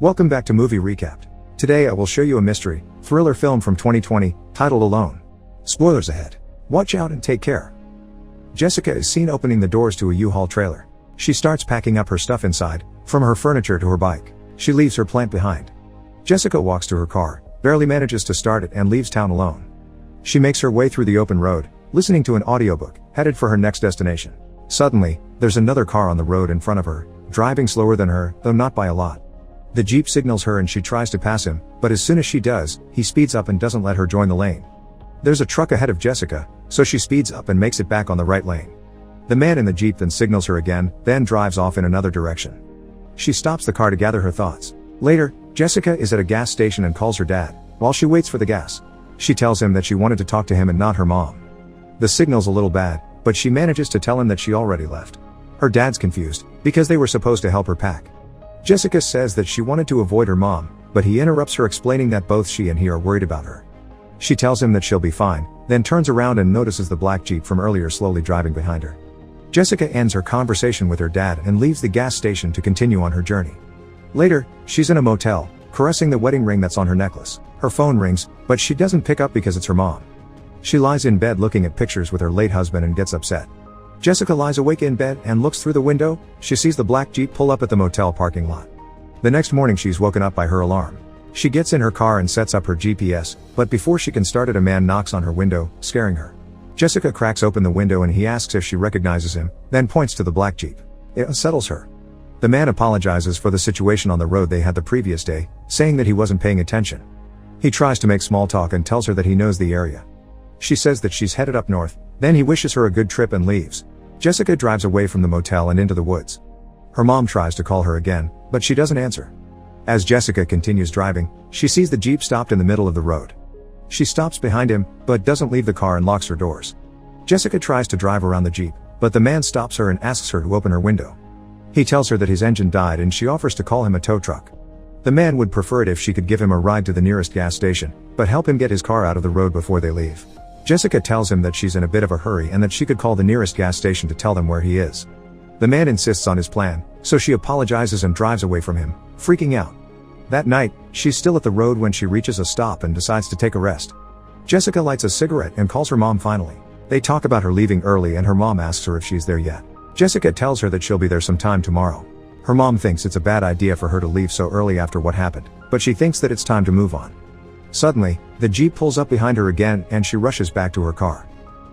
Welcome back to Movie Recapped. Today I will show you a mystery, thriller film from 2020, titled Alone. Spoilers ahead. Watch out and take care. Jessica is seen opening the doors to a U-Haul trailer. She starts packing up her stuff inside, from her furniture to her bike. She leaves her plant behind. Jessica walks to her car, barely manages to start it and leaves town alone. She makes her way through the open road, listening to an audiobook, headed for her next destination. Suddenly, there's another car on the road in front of her, driving slower than her, though not by a lot. The Jeep signals her and she tries to pass him, but as soon as she does, he speeds up and doesn't let her join the lane. There's a truck ahead of Jessica, so she speeds up and makes it back on the right lane. The man in the Jeep then signals her again, then drives off in another direction. She stops the car to gather her thoughts. Later, Jessica is at a gas station and calls her dad, while she waits for the gas. She tells him that she wanted to talk to him and not her mom. The signal's a little bad, but she manages to tell him that she already left. Her dad's confused, because they were supposed to help her pack. Jessica says that she wanted to avoid her mom, but he interrupts her explaining that both she and he are worried about her. She tells him that she'll be fine, then turns around and notices the black Jeep from earlier slowly driving behind her. Jessica ends her conversation with her dad and leaves the gas station to continue on her journey. Later, she's in a motel, caressing the wedding ring that's on her necklace. Her phone rings, but she doesn't pick up because it's her mom. She lies in bed looking at pictures with her late husband and gets upset. Jessica lies awake in bed and looks through the window. She sees the black Jeep pull up at the motel parking lot. The next morning she's woken up by her alarm. She gets in her car and sets up her GPS, but before she can start it, a man knocks on her window, scaring her. Jessica cracks open the window and he asks if she recognizes him, then points to the black Jeep. It unsettles her. The man apologizes for the situation on the road they had the previous day, saying that he wasn't paying attention. He tries to make small talk and tells her that he knows the area. She says that she's headed up north, then he wishes her a good trip and leaves. Jessica drives away from the motel and into the woods. Her mom tries to call her again, but she doesn't answer. As Jessica continues driving, she sees the Jeep stopped in the middle of the road. She stops behind him, but doesn't leave the car and locks her doors. Jessica tries to drive around the Jeep, but the man stops her and asks her to open her window. He tells her that his engine died and she offers to call him a tow truck. The man would prefer it if she could give him a ride to the nearest gas station, but help him get his car out of the road before they leave. Jessica tells him that she's in a bit of a hurry and that she could call the nearest gas station to tell them where he is. The man insists on his plan, so she apologizes and drives away from him, freaking out. That night, she's still at the road when she reaches a stop and decides to take a rest. Jessica lights a cigarette and calls her mom finally. They talk about her leaving early and her mom asks her if she's there yet. Jessica tells her that she'll be there sometime tomorrow. Her mom thinks it's a bad idea for her to leave so early after what happened, but she thinks that it's time to move on. Suddenly, the Jeep pulls up behind her again and she rushes back to her car.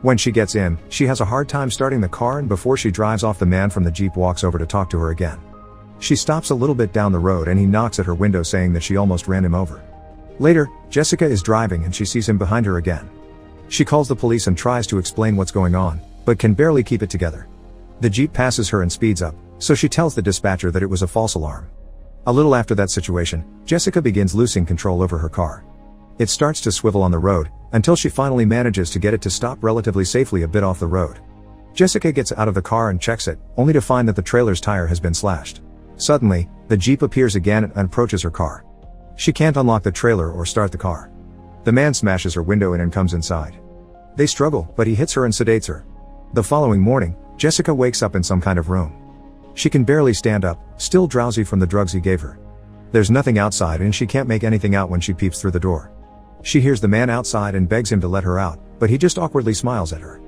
When she gets in, she has a hard time starting the car and before she drives off, the man from the Jeep walks over to talk to her again. She stops a little bit down the road and he knocks at her window saying that she almost ran him over. Later, Jessica is driving and she sees him behind her again. She calls the police and tries to explain what's going on, but can barely keep it together. The Jeep passes her and speeds up, so she tells the dispatcher that it was a false alarm. A little after that situation, Jessica begins losing control over her car. It starts to swivel on the road, until she finally manages to get it to stop relatively safely a bit off the road. Jessica gets out of the car and checks it, only to find that the trailer's tire has been slashed. Suddenly, the Jeep appears again and approaches her car. She can't unlock the trailer or start the car. The man smashes her window in and comes inside. They struggle, but he hits her and sedates her. The following morning, Jessica wakes up in some kind of room. She can barely stand up, still drowsy from the drugs he gave her. There's nothing outside and she can't make anything out when she peeps through the door. She hears the man outside and begs him to let her out, but he just awkwardly smiles at her.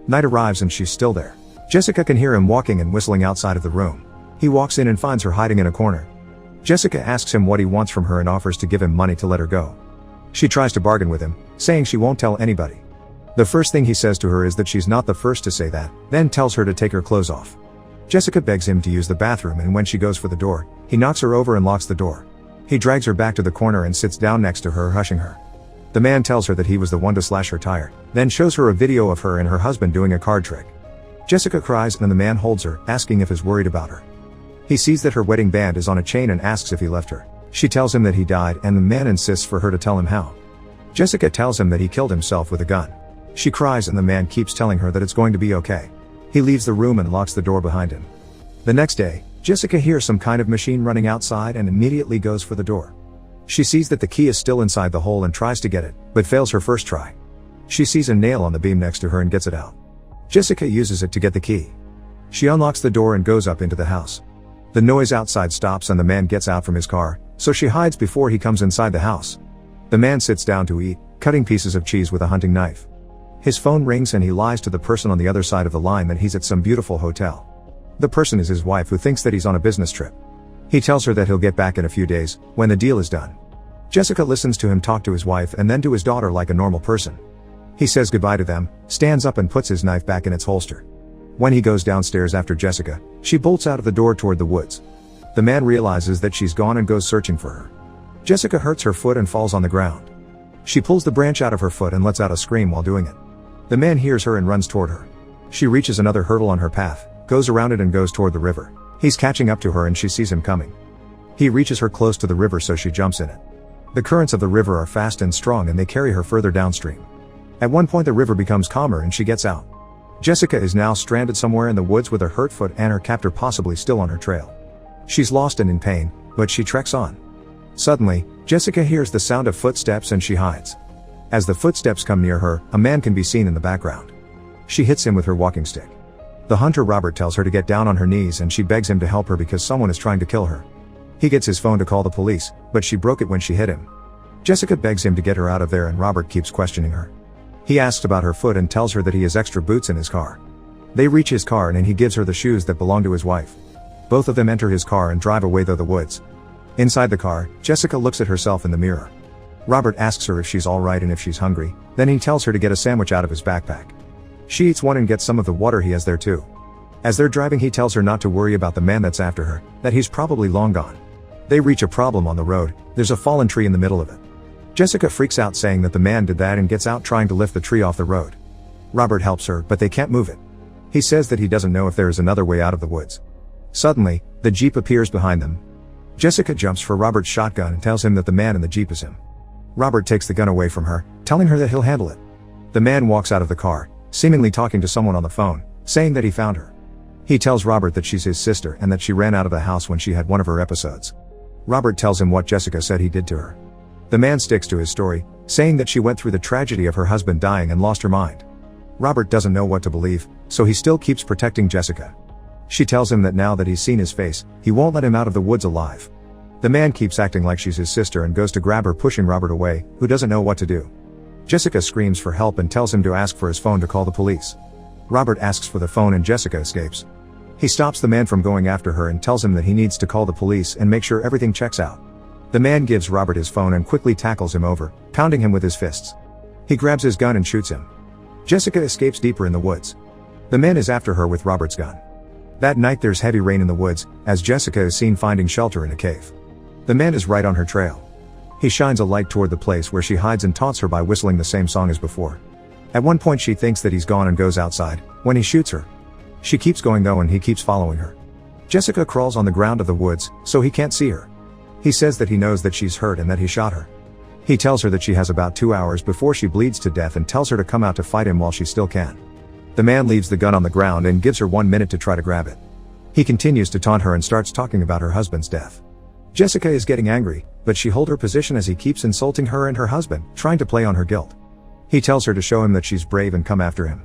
Night arrives and she's still there. Jessica can hear him walking and whistling outside of the room. He walks in and finds her hiding in a corner. Jessica asks him what he wants from her and offers to give him money to let her go. She tries to bargain with him, saying she won't tell anybody. The first thing he says to her is that she's not the first to say that, then tells her to take her clothes off. Jessica begs him to use the bathroom and when she goes for the door, he knocks her over and locks the door. He drags her back to the corner and sits down next to her, hushing her. The man tells her that he was the one to slash her tire, then shows her a video of her and her husband doing a card trick. Jessica cries and the man holds her, asking if he's worried about her. He sees that her wedding band is on a chain and asks if he left her. She tells him that he died and the man insists for her to tell him how. Jessica tells him that he killed himself with a gun. She cries and the man keeps telling her that it's going to be okay. He leaves the room and locks the door behind him. The next day, Jessica hears some kind of machine running outside and immediately goes for the door. She sees that the key is still inside the hole and tries to get it, but fails her first try. She sees a nail on the beam next to her and gets it out. Jessica uses it to get the key. She unlocks the door and goes up into the house. The noise outside stops and the man gets out from his car, so she hides before he comes inside the house. The man sits down to eat, cutting pieces of cheese with a hunting knife. His phone rings and he lies to the person on the other side of the line that he's at some beautiful hotel. The person is his wife, who thinks that he's on a business trip. He tells her that he'll get back in a few days, when the deal is done. Jessica listens to him talk to his wife and then to his daughter like a normal person. He says goodbye to them, stands up and puts his knife back in its holster. When he goes downstairs after Jessica, she bolts out of the door toward the woods. The man realizes that she's gone and goes searching for her. Jessica hurts her foot and falls on the ground. She pulls the branch out of her foot and lets out a scream while doing it. The man hears her and runs toward her. She reaches another hurdle on her path, goes around it and goes toward the river. He's catching up to her and she sees him coming. He reaches her close to the river, so she jumps in it. The currents of the river are fast and strong and they carry her further downstream. At one point the river becomes calmer and she gets out. Jessica is now stranded somewhere in the woods with her hurt foot and her captor possibly still on her trail. She's lost and in pain, but she treks on. Suddenly, Jessica hears the sound of footsteps and she hides. As the footsteps come near her, a man can be seen in the background. She hits him with her walking stick. The hunter Robert tells her to get down on her knees and she begs him to help her because someone is trying to kill her. He gets his phone to call the police, but she broke it when she hit him. Jessica begs him to get her out of there and Robert keeps questioning her. He asks about her foot and tells her that he has extra boots in his car. They reach his car and he gives her the shoes that belong to his wife. Both of them enter his car and drive away through the woods. Inside the car, Jessica looks at herself in the mirror. Robert asks her if she's alright and if she's hungry, then he tells her to get a sandwich out of his backpack. She eats one and gets some of the water he has there too. As they're driving, he tells her not to worry about the man that's after her, that he's probably long gone. They reach a problem on the road. There's a fallen tree in the middle of it. Jessica freaks out saying that the man did that and gets out trying to lift the tree off the road. Robert helps her, but they can't move it. He says that he doesn't know if there is another way out of the woods. Suddenly, the Jeep appears behind them. Jessica jumps for Robert's shotgun and tells him that the man in the Jeep is him. Robert takes the gun away from her, telling her that he'll handle it. The man walks out of the car, seemingly talking to someone on the phone, saying that he found her. He tells Robert that she's his sister and that she ran out of the house when she had one of her episodes. Robert tells him what Jessica said he did to her. The man sticks to his story, saying that she went through the tragedy of her husband dying and lost her mind. Robert doesn't know what to believe, so he still keeps protecting Jessica. She tells him that now that he's seen his face, he won't let him out of the woods alive. The man keeps acting like she's his sister and goes to grab her, pushing Robert away, who doesn't know what to do. Jessica screams for help and tells him to ask for his phone to call the police. Robert asks for the phone and Jessica escapes. He stops the man from going after her and tells him that he needs to call the police and make sure everything checks out. The man gives Robert his phone and quickly tackles him over, pounding him with his fists. He grabs his gun and shoots him. Jessica escapes deeper in the woods. The man is after her with Robert's gun. That night there's heavy rain in the woods, as Jessica is seen finding shelter in a cave. The man is right on her trail. He shines a light toward the place where she hides and taunts her by whistling the same song as before. At one point she thinks that he's gone and goes outside, when he shoots her. She keeps going though and he keeps following her. Jessica crawls on the ground of the woods, so he can't see her. He says that he knows that she's hurt and that he shot her. He tells her that she has about 2 hours before she bleeds to death and tells her to come out to fight him while she still can. The man leaves the gun on the ground and gives her 1 minute to try to grab it. He continues to taunt her and starts talking about her husband's death. Jessica is getting angry, but she holds her position as he keeps insulting her and her husband, trying to play on her guilt. He tells her to show him that she's brave and come after him.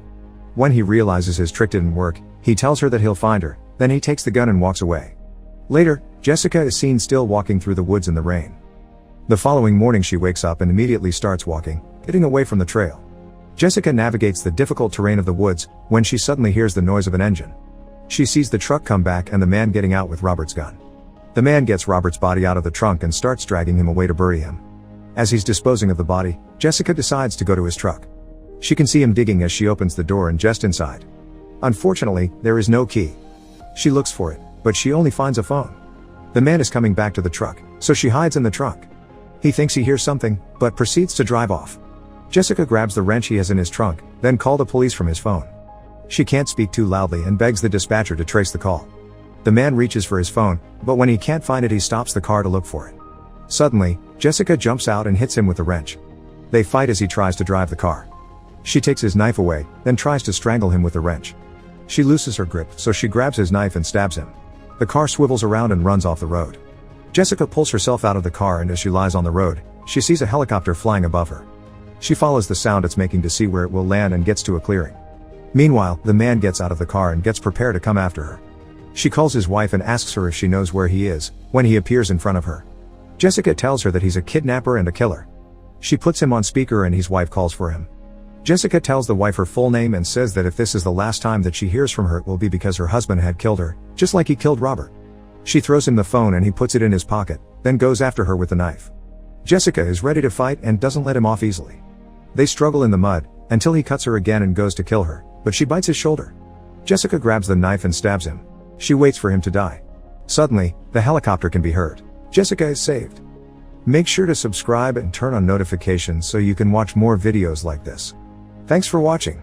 When he realizes his trick didn't work, he tells her that he'll find her, then he takes the gun and walks away. Later, Jessica is seen still walking through the woods in the rain. The following morning she wakes up and immediately starts walking, getting away from the trail. Jessica navigates the difficult terrain of the woods, when she suddenly hears the noise of an engine. She sees the truck come back and the man getting out with Robert's gun. The man gets Robert's body out of the trunk and starts dragging him away to bury him. As he's disposing of the body, Jessica decides to go to his truck. She can see him digging as she opens the door and just inside. Unfortunately, there is no key. She looks for it, but she only finds a phone. The man is coming back to the truck, so she hides in the trunk. He thinks he hears something, but proceeds to drive off. Jessica grabs the wrench he has in his trunk, then calls the police from his phone. She can't speak too loudly and begs the dispatcher to trace the call. The man reaches for his phone, but when he can't find it he stops the car to look for it. Suddenly, Jessica jumps out and hits him with the wrench. They fight as he tries to drive the car. She takes his knife away, then tries to strangle him with the wrench. She looses her grip, so she grabs his knife and stabs him. The car swivels around and runs off the road. Jessica pulls herself out of the car and as she lies on the road, she sees a helicopter flying above her. She follows the sound it's making to see where it will land and gets to a clearing. Meanwhile, the man gets out of the car and gets prepared to come after her. She calls his wife and asks her if she knows where he is, when he appears in front of her. Jessica tells her that he's a kidnapper and a killer. She puts him on speaker and his wife calls for him. Jessica tells the wife her full name and says that if this is the last time that she hears from her, it will be because her husband had killed her, just like he killed Robert. She throws him the phone and he puts it in his pocket, then goes after her with the knife. Jessica is ready to fight and doesn't let him off easily. They struggle in the mud, until he cuts her again and goes to kill her, but she bites his shoulder. Jessica grabs the knife and stabs him. She waits for him to die. Suddenly, the helicopter can be heard. Jessica is saved. Make sure to subscribe and turn on notifications so you can watch more videos like this. Thanks for watching.